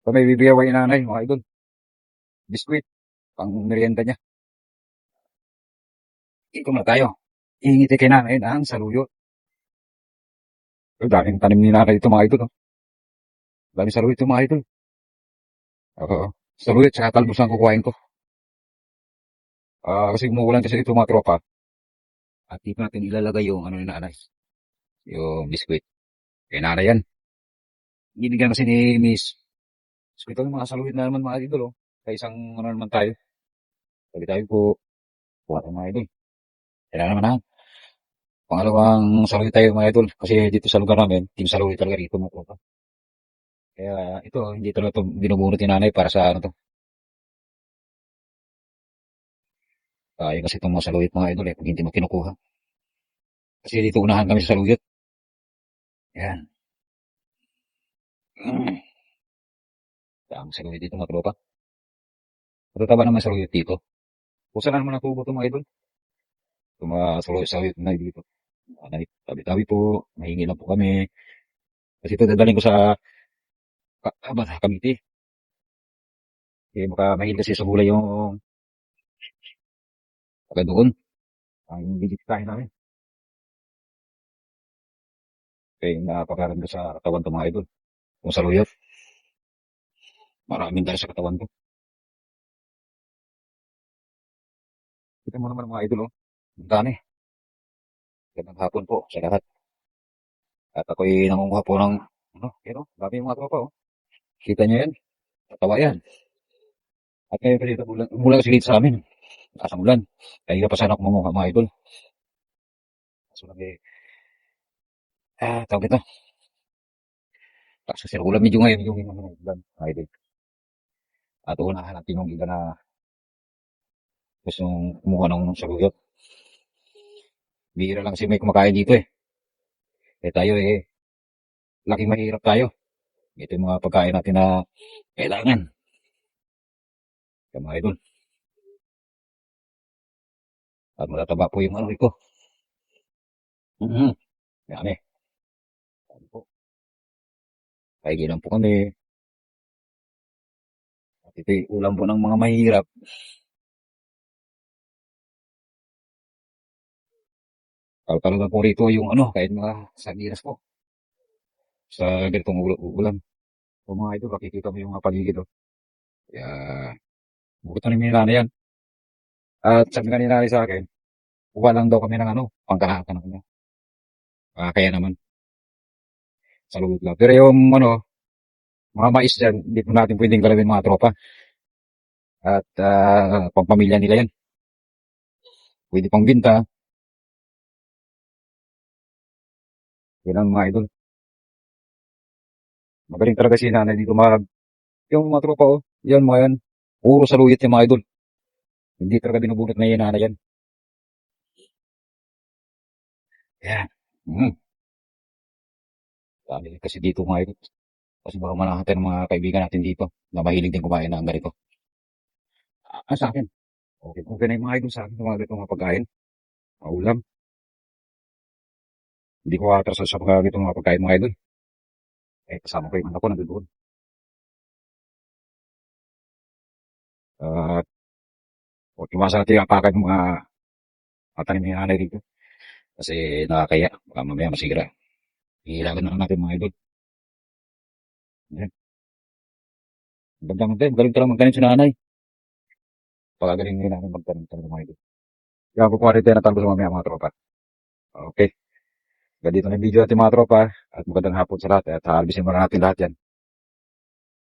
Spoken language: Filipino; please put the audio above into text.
So, may bibigyan kay nanay, mga idol. Biskuit, pang merienda niya. Ito na tayo. Iingiti kay nanay ang saluyot. So, daming tanim ni nanay ito, mga idol. Oh. Daming saluyot ito, mga idol. Oo. Saluyot, sa talbos ang kukuhain ko. Kasi umuulan kasi ito, mga tropa. At dito natin ilalagay yung ano ni nanay. Yung biskuit. Kay nanay yan. Binigyan kasi ni Miss. So, ito yung mga saluyot na naman, mga idol. Oh. Sa isang ano naman tayo. Sabi tayo po. Kuha tayo, mga idol. Kailangan naman ha. Pangalawang saluyot tayo, mga idol. Kasi dito sa lugar namin, team saluyot talaga dito, mga tropa. Kaya ito, hindi talaga ito binubunot ni nanay para sa ano to. Kaya kasi itong mga saluyot, mga idol, pag hindi mo kinukuha. Kasi dito unahan kami sa saluyot. Yan. Dami saluyot dito, mga tropa. Matutaba naman saluyot dito. Kusa na naman ang tubo ito, mga idol. Itong mga saluyot na dito. Tabi-tabi po, mahingi lang po kami. Kasi ito dadalhin ko sa Cavite. Eh, makamahil kasi sa gulay yung taga doon. Ang bibigitahin namin. Kaya napakaramda sa katawan ito, mga idol. Kung saluyot, maraming dahil sa katawan ko. Kita mo naman, mga idol, oh. Ang dami. Gandang hapon po sa lahat. At ako'y nangunguha po ng, ano, yun, oh, dami yung mga tropa, oh. Kita niyo yan? Tatawa yan. At ngayon kasi ito, umulan kasi dito sa amin. Asang ulan. Kaya pa sana kumuha, mga idol. So, tawag ito. Tapos kasi ulan medyo ngayon, yung ulan, mga idol. At unahan natin yung iba na gustong kumuha ng saluyot. Bihira lang kasi may kumakain dito eh. Eh tayo laking mahirap tayo. Ito yung mga pagkain natin na kailangan. Kaya mga idol. At matataba po yung ano ko. Yan eh. Sabi po. Kaigilan po kami. At ito yung ulam po ng mga mahirap. Talaga po rito yung ano, kahit mga sardinas po. Sa ganitong ulam. O mga idol, makikita mo yung mga paligid. Oh. Kaya, bukutan ni Mina na yan. At sabi nga ni nanay sa akin, kuha lang daw kami ng ano, pangkalahatan ako niya. Kaya naman, sa loob lang. Pero yung ano, mga mais dyan, hindi po natin pwedeng galawin mga tropa. At pangpamilya nila yan. Pwede pang binta. Yan ang mga idol. Magaling talaga si nanay dito yung mga tropa oh. Yan mga yan. Puro saluyot yung mga idol. Hindi talaga binubunot na yan nanay yan. Yan. Dami kasi dito mga idol. Kasi baka manahan tayo ng mga kaibigan natin dito na mahilig din kumain ng ganito. Sa akin. Okay, kung ganun yung mga idol sa akin, mga ganito mga pagkain. Ulam. Hindi ko atras sa mga ganito mga pagkain mga idol. Kasama ko yung anak ko nandoon. At iwasan natin yung apakan ng mga tanim ng nanay dito. Kasi nakakaya. Baka mamaya masira. Hihilagan na lang natin mga idol. Yan. Galing talagang magtanim si nanay. Pagagaling nila namin magtanim talaga mga idol. Kaya kukuha rin tayo ng talbos mamaya mga tropa. Okay. Ganito na yung video natin mga tropa. At magandang hapon sa lahat. At harbisin mo na natin lahat yan.